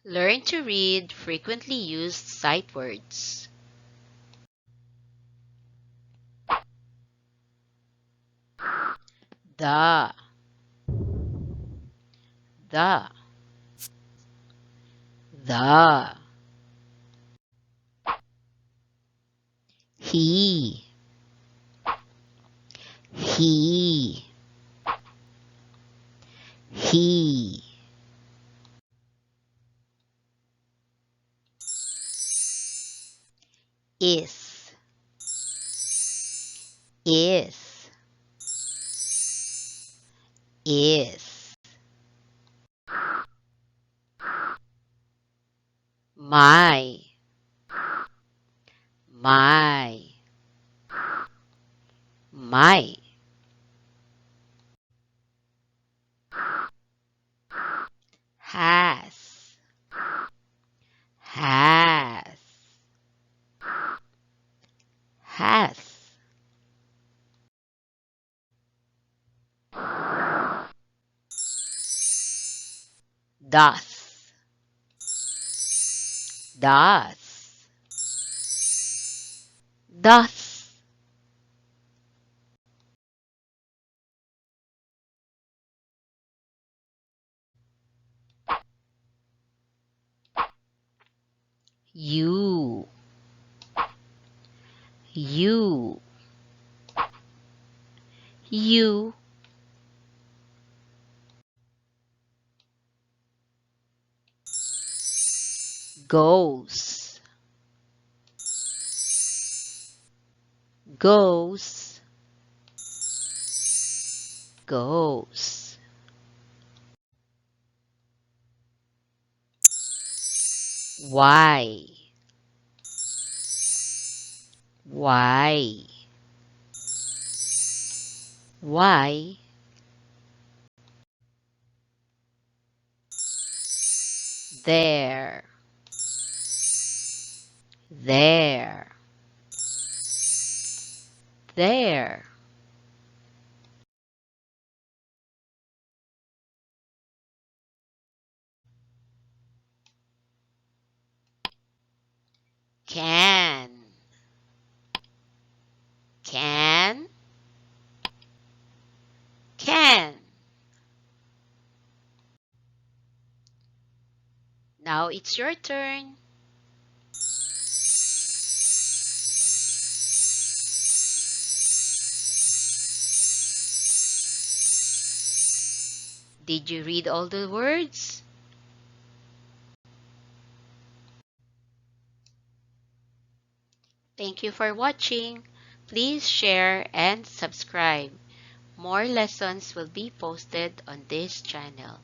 Learn to read frequently used sight words. The, the, the. He, he, he. Is, is, is. My, my, my. Has, has, has. Does, does, does. You, you, you. Goes, goes, goes. Why, why, why. There, there, there. Can, can, can. Now it's your turn. Did you read all the words? Thank you for watching. Please share and subscribe. More lessons will be posted on this channel.